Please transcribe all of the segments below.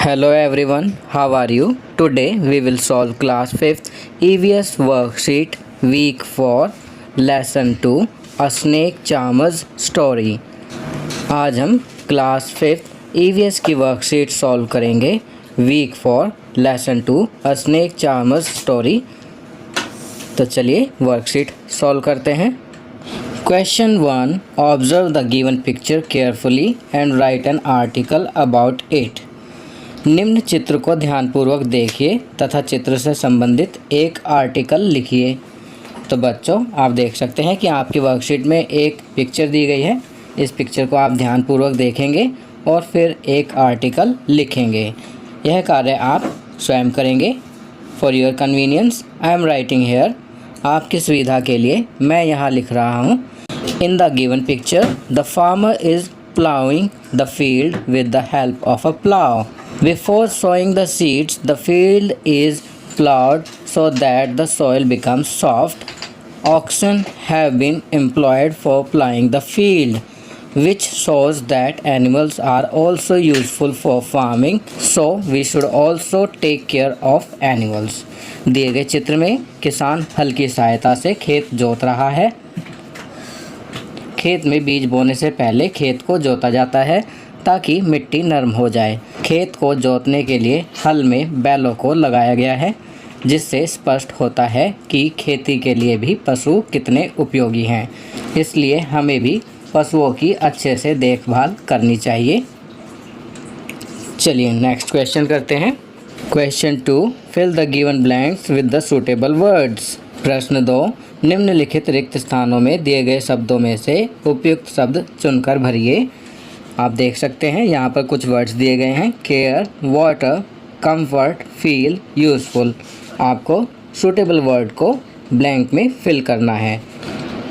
Hello everyone, how are you? Today we will solve class 5th EVS worksheet week 4 lesson 2 A Snake Charmer's Story। आज हम class 5th EVS की worksheet solve करेंगे week 4 lesson 2 A Snake Charmer's Story। तो चलिए worksheet solve करते हैं। Question 1 Observe the given picture carefully and write an article about it। निम्न चित्र को ध्यानपूर्वक देखिए तथा चित्र से संबंधित एक आर्टिकल लिखिए। तो बच्चों आप देख सकते हैं कि आपकी वर्कशीट में एक पिक्चर दी गई है। इस पिक्चर को आप ध्यानपूर्वक देखेंगे और फिर एक आर्टिकल लिखेंगे। यह कार्य आप स्वयं करेंगे। For your convenience I am writing here. आपकी सुविधा के लिए मैं यहाँ लिख रहा हूँ। In the given picture the farmer is ploughing the field with the help of a plough. Before sowing the seeds, the field is plowed so that the soil becomes soft. Oxen have been employed for plowing the field, which shows that animals are also useful for farming, so we should also take care of animals. दिए गए चित्र में किसान हल की सहायता से खेत जोत रहा है। खेत में बीज बोने से पहले खेत को जोता जाता है ताकि मिट्टी नरम हो जाए। खेत को जोतने के लिए हल में बैलों को लगाया गया है, जिससे स्पष्ट होता है कि खेती के लिए भी पशु कितने उपयोगी हैं। इसलिए हमें भी पशुओं की अच्छे से देखभाल करनी चाहिए। चलिए नेक्स्ट क्वेश्चन करते हैं। Question 2 fill the given blanks with the suitable words. प्रश्न 2 निम्नलिखित रिक्त स्थानों में दिए गए शब्दों में से उपयुक्त शब्द चुनकर भरिए। आप देख सकते हैं यहाँ पर कुछ वर्ड्स दिए गए हैं। Care, water, comfort, feel, useful. आपको सूटेबल वर्ड को ब्लैंक में फिल करना है।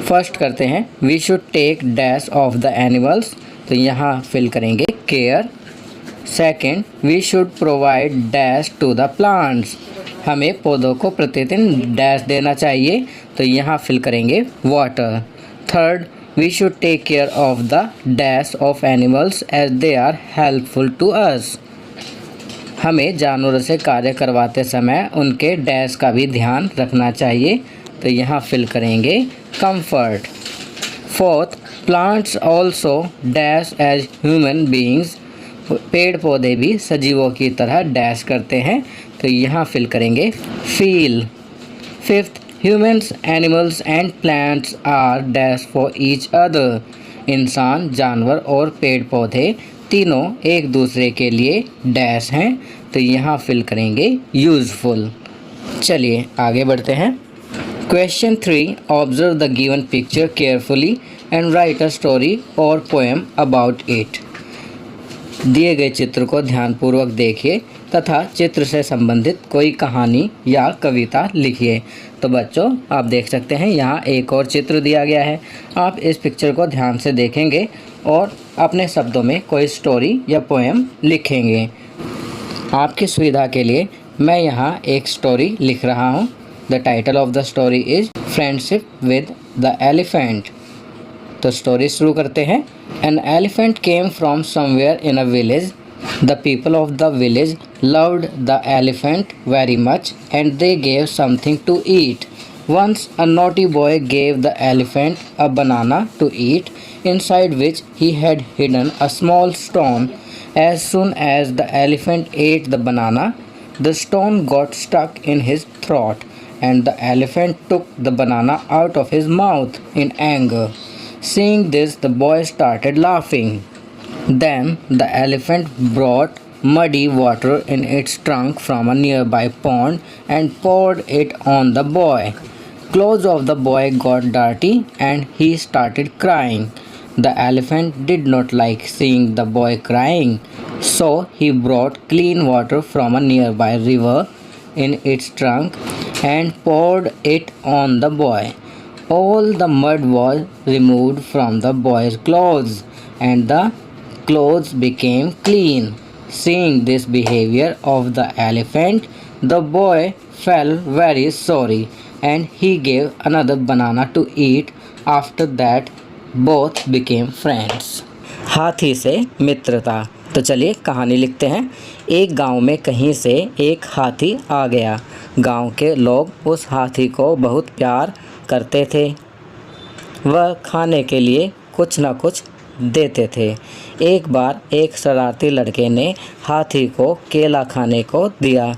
फर्स्ट करते हैं we should take dash of the animals. तो यहाँ फिल करेंगे care. Second we should provide dash to the plants. हमें पौधों को प्रतिदिन डैश देना चाहिए। तो यहाँ फिल करेंगे water. Third We should take care of the dash of animals as they are helpful to us. हमें जानवरों से कार्य करवाते समय उनके डैश का भी ध्यान रखना चाहिए। तो यहाँ फिल करेंगे comfort. Fourth plants also dash as human beings. पेड़ पौधे भी सजीवों की तरह डैश करते हैं। तो यहाँ फिल करेंगे feel. Fifth Humans, animals and plants are dash for each other. इंसान, जानवर और पेड़ पौधे तीनों एक दूसरे के लिए डैश हैं। तो यहाँ फिल करेंगे यूज़फुल। चलिए आगे बढ़ते हैं। Question 3 observe the given picture carefully and right a story और पोएम अबाउट इट। दिए गए चित्र को ध्यानपूर्वक देखिए तथा चित्र से संबंधित कोई कहानी या कविता लिखिए। तो बच्चों आप देख सकते हैं यहाँ एक और चित्र दिया गया है। आप इस पिक्चर को ध्यान से देखेंगे और अपने शब्दों में कोई स्टोरी या पोएम लिखेंगे। आपकी सुविधा के लिए मैं यहाँ एक स्टोरी लिख रहा हूँ। The title of the story is friendship with the elephant. तो स्टोरी शुरू करते हैं। An elephant came from somewhere in a village. The people of the village loved the elephant very much and they gave something to eat. Once a naughty boy gave the elephant a banana to eat, inside which he had hidden a small stone. As soon as the elephant ate the banana, the stone got stuck in his throat and the elephant took the banana out of his mouth in anger. Seeing this, the boy started laughing. Then the elephant brought muddy water in its trunk from a nearby pond and poured it on the boy. Clothes of the boy got dirty and he started crying. The elephant did not like seeing the boy crying, so he brought clean water from a nearby river in its trunk and poured it on the boy. All the mud was removed from the boy's clothes and the clothes became clean. Seeing this behavior of the elephant, the boy felt very sorry and he gave another banana to eat. After that, both became friends. हाथी से मित्रता। तो चलिए कहानी लिखते हैं। एक गांव में कहीं से एक हाथी आ गया। गांव के लोग उस हाथी को बहुत प्यार करते थे। वह खाने के लिए कुछ न कुछ देते थे। एक बार एक शरारती लड़के ने हाथी को केला खाने को दिया,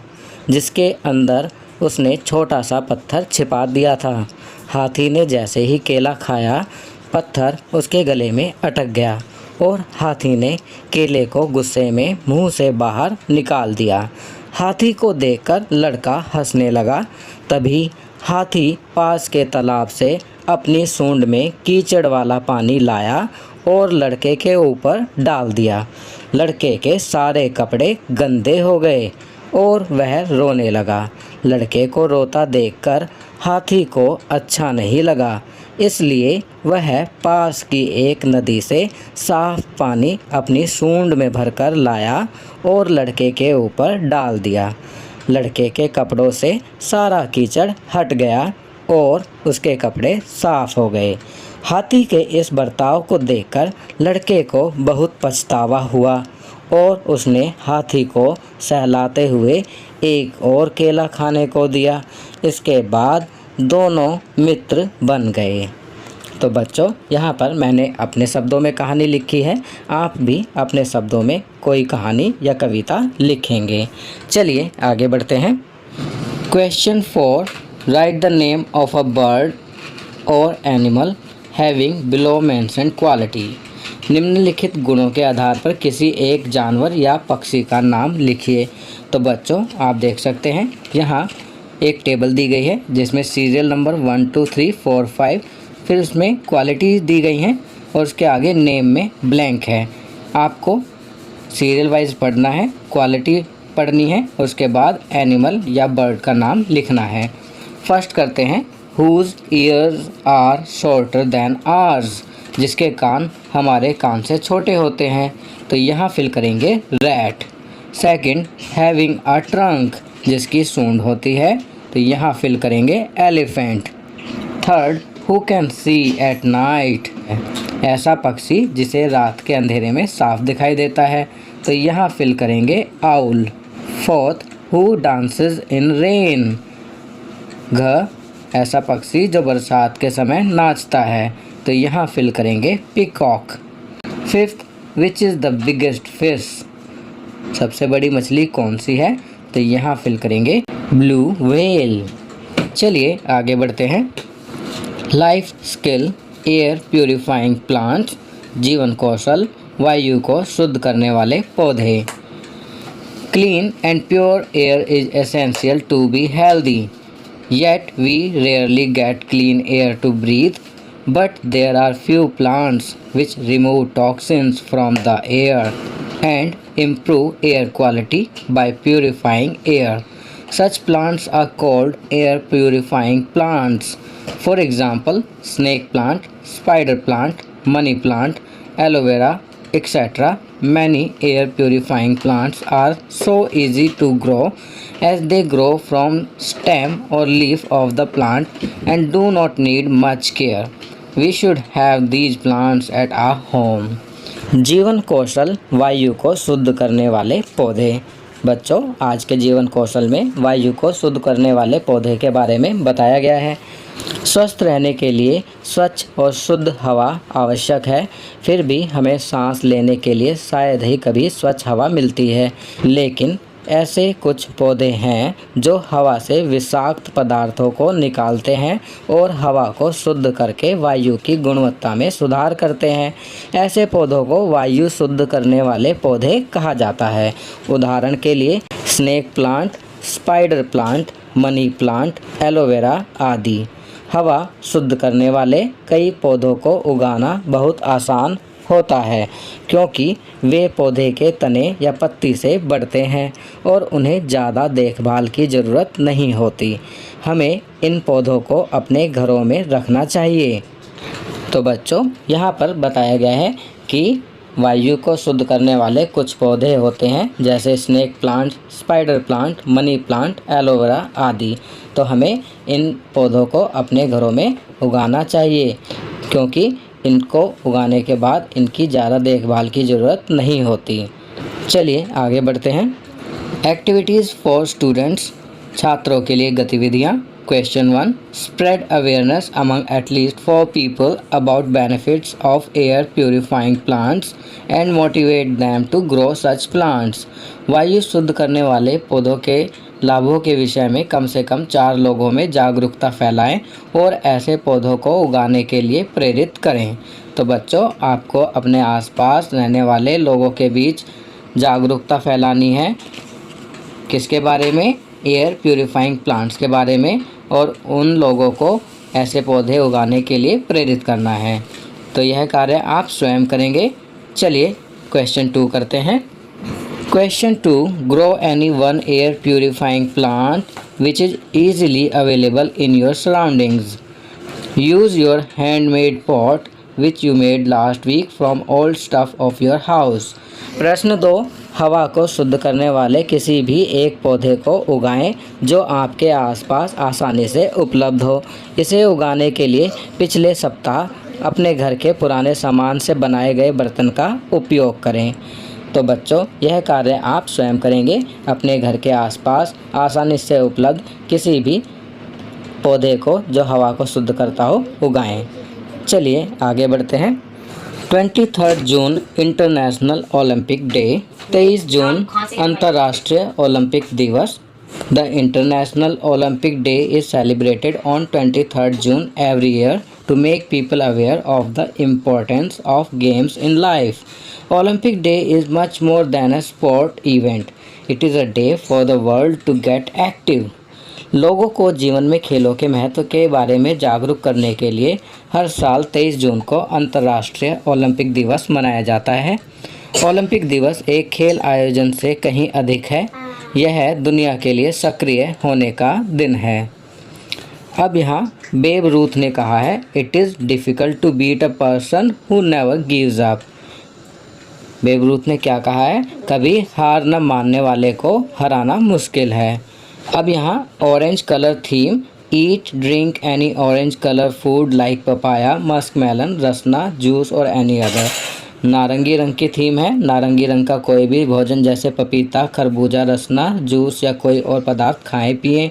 जिसके अंदर उसने छोटा सा पत्थर छिपा दिया था। हाथी ने जैसे ही केला खाया, पत्थर उसके गले में अटक गया और हाथी ने केले को गुस्से में मुंह से बाहर निकाल दिया। हाथी को देखकर लड़का हंसने लगा। तभी हाथी पास के तालाब से अपनी सूंड में कीचड़ वाला पानी लाया और लड़के के ऊपर डाल दिया। लड़के के सारे कपड़े गंदे हो गए और वह रोने लगा। लड़के को रोता देखकर हाथी को अच्छा नहीं लगा, इसलिए वह पास की एक नदी से साफ पानी अपनी सूंड में भरकर लाया और लड़के के ऊपर डाल दिया। लड़के के कपड़ों से सारा कीचड़ हट गया और उसके कपड़े साफ हो गए। हाथी के इस बर्ताव को देखकर लड़के को बहुत पछतावा हुआ और उसने हाथी को सहलाते हुए एक और केला खाने को दिया। इसके बाद दोनों मित्र बन गए। तो बच्चों, यहाँ पर मैंने अपने शब्दों में कहानी लिखी है। आप भी अपने शब्दों में कोई कहानी या कविता लिखेंगे। चलिए आगे बढ़ते हैं। Question 4, write the name of a bird और animal having below mentioned quality. निम्नलिखित गुणों के आधार पर किसी एक जानवर या पक्षी का नाम लिखिए। तो बच्चों, आप देख सकते हैं यहाँ एक टेबल दी गई है जिसमें सीरियल नंबर 1 2 3 4 5, फिर उसमें क्वालिटी दी गई हैं और उसके आगे नेम में ब्लैंक है। आपको सीरियल वाइज पढ़ना है, क्वालिटी पढ़नी है, उसके बाद एनिमल या बर्ड का नाम लिखना है। फर्स्ट करते हैं, whose ears are shorter than ours, जिसके कान हमारे कान से छोटे होते हैं। तो यहाँ फिल करेंगे rat. Second, having a trunk, जिसकी सूंड होती है, तो यहाँ फिल करेंगे elephant. Third, who can see at night, ऐसा पक्षी जिसे रात के अंधेरे में साफ दिखाई देता है, तो यहाँ फिल करेंगे owl. Fourth, who dances in rain, घ, ऐसा पक्षी जो बरसात के समय नाचता है, तो यहाँ फिल करेंगे peacock. Fifth, which is the biggest fish, सबसे बड़ी मछली कौन सी है, तो यहाँ फिल करेंगे ब्लू व्हेल। चलिए आगे बढ़ते हैं। Life skill, air purifying plants, जीवन कौशल, वायु को शुद्ध करने वाले पौधे। Clean and pure air is essential to be healthy, yet we rarely get clean air to breathe, but there are few plants which remove toxins from the air and improve air quality by purifying air. Such plants are called air purifying plants. For example, snake plant, spider plant, money plant, aloe vera, etc. Many air purifying plants are so easy to grow as they grow from stem or leaf of the plant and do not need much care. We should have these plants at our home. जीवन कौशल, वायु को शुद्ध करने वाले पौधे। बच्चों, आज के जीवन कौशल में वायु को शुद्ध करने वाले पौधे के बारे में बताया गया है। स्वस्थ रहने के लिए स्वच्छ और शुद्ध हवा आवश्यक है, फिर भी हमें सांस लेने के लिए शायद ही कभी स्वच्छ हवा मिलती है। लेकिन ऐसे कुछ पौधे हैं जो हवा से विषाक्त पदार्थों को निकालते हैं और हवा को शुद्ध करके वायु की गुणवत्ता में सुधार करते हैं। ऐसे पौधों को वायु शुद्ध करने वाले पौधे कहा जाता है। उदाहरण के लिए snake plant, spider plant, money plant, aloe vera आदि। हवा शुद्ध करने वाले कई पौधों को उगाना बहुत आसान होता है, क्योंकि वे पौधे के तने या पत्ती से बढ़ते हैं और उन्हें ज़्यादा देखभाल की ज़रूरत नहीं होती। हमें इन पौधों को अपने घरों में रखना चाहिए। तो बच्चों, यहाँ पर बताया गया है कि वायु को शुद्ध करने वाले कुछ पौधे होते हैं, जैसे snake plant, spider plant, money plant, aloe vera आदि। तो हमें इन पौधों को अपने घरों में उगाना चाहिए, क्योंकि इनको उगाने के बाद इनकी ज़्यादा देखभाल की ज़रूरत नहीं होती। चलिए आगे बढ़ते हैं। एक्टिविटीज़ फॉर स्टूडेंट्स, छात्रों के लिए गतिविधियाँ। Question 1, spread awareness among at least 4 people about benefits of air purifying plants and motivate them to grow such plants. वायु शुद्ध करने वाले पौधों के लाभों के विषय में कम से कम 4 लोगों में जागरूकता फैलाएं और ऐसे पौधों को उगाने के लिए प्रेरित करें। तो बच्चों, आपको अपने आसपास रहने वाले लोगों के बीच जागरूकता फैलानी है। किसके बारे में? एयर प्यूरिफाइंग प्लांट्स के बारे में, और उन लोगों को ऐसे पौधे उगाने के लिए प्रेरित करना है। तो यह कार्य आप स्वयं करेंगे। चलिए क्वेश्चन 2 करते हैं। Question 2, grow any one air purifying plant which is easily available in your surroundings. Use your handmade pot which you made last week from old stuff of your house. प्रश्न 2, हवा को शुद्ध करने वाले किसी भी एक पौधे को उगाएं जो आपके आसपास आसानी से उपलब्ध हो। इसे उगाने के लिए पिछले सप्ताह अपने घर के पुराने सामान से बनाए गए बर्तन का उपयोग करें। तो बच्चों, यह कार्य आप स्वयं करेंगे। अपने घर के आसपास आसानी से उपलब्ध किसी भी पौधे को जो हवा को शुद्ध करता हो उगाएं। चलिए आगे बढ़ते हैं। 23 जून इंटरनेशनल ओलंपिक डे। 23 जून अंतर्राष्ट्रीय ओलंपिक दिवस। The international Olympic day is celebrated on 23 June every year to make people aware of the importance of games in life. Olympic Day is much more than a sport event. It is a day for the world to get active. लोगों को जीवन में खेलों के महत्व के बारे में जागरूक करने के लिए हर साल 23 जून को अंतर्राष्ट्रीय ओलंपिक दिवस मनाया जाता है। ओलंपिक दिवस एक खेल आयोजन से कहीं अधिक है। यह दुनिया के लिए सक्रिय होने का दिन है। अब यहाँ बेब रूथ ने कहा है, it is difficult to beat a person who never gives up. Babe Ruth ने क्या कहा है? कभी हार न मानने वाले को हराना मुश्किल है। अब यहाँ orange colour theme, eat drink any orange colour food like papaya, muskmelon, Rasna, juice और एनी अदर। नारंगी रंग की थीम है। नारंगी रंग का कोई भी भोजन जैसे पपीता, खरबूजा, रसना, जूस या कोई और पदार्थ खाएं पिएं।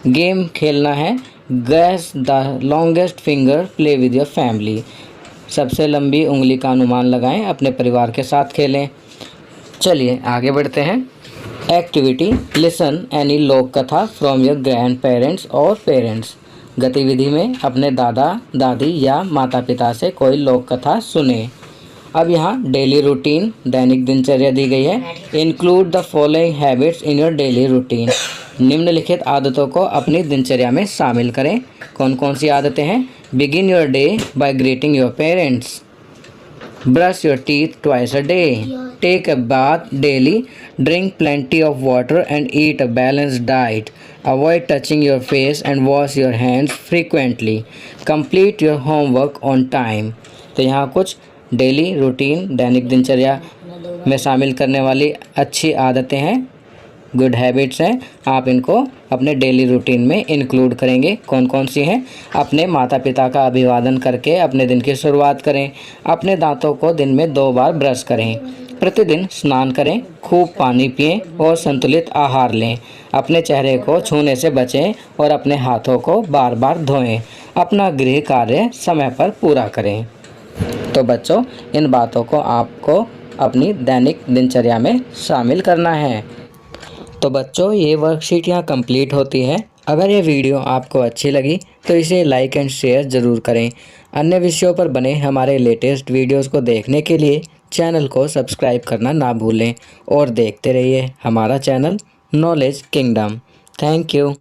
गेम खेलना है। Gas the longest finger, play with your family. सबसे लंबी उंगली का अनुमान लगाएं, अपने परिवार के साथ खेलें। चलिए आगे बढ़ते हैं। एक्टिविटी, लिसन एनी लोक कथा फ्रॉम योर ग्रैंड पेरेंट्स और पेरेंट्स। गतिविधि में अपने दादा दादी या माता पिता से कोई लोक कथा सुने। अब यहाँ डेली रूटीन, दैनिक दिनचर्या दी गई है। Include the following habits in your daily routine. निम्नलिखित आदतों को अपनी दिनचर्या में शामिल करें। कौन कौन सी आदतें हैं? Begin your day by greeting your parents. Brush your teeth twice a day. Take a bath daily. Drink plenty of water and eat a balanced diet. Avoid touching your face and wash your hands frequently. Complete your homework on time. तो यहाँ कुछ daily routine, दैनिक दिनचर्या में शामिल करने वाली अच्छी आदतें हैं, गुड हैबिट्स हैं। आप इनको अपने डेली रूटीन में इंक्लूड करेंगे। कौन कौन सी हैं? अपने माता पिता का अभिवादन करके अपने दिन की शुरुआत करें। अपने दांतों को दिन में 2 बार ब्रश करें। प्रतिदिन स्नान करें। खूब पानी पिएं और संतुलित आहार लें। अपने चेहरे को छूने से बचें और अपने हाथों को बार बार धोएं। अपना गृह कार्य समय पर पूरा करें। तो बच्चों, इन बातों को आपको अपनी दैनिक दिनचर्या में शामिल करना है। तो बच्चों, ये वर्कशीट यहाँ कंप्लीट होती है। अगर ये वीडियो आपको अच्छी लगी तो इसे लाइक एंड शेयर ज़रूर करें। अन्य विषयों पर बने हमारे लेटेस्ट वीडियोस को देखने के लिए चैनल को सब्सक्राइब करना ना भूलें और देखते रहिए हमारा channel knowledge kingdom. Thank you.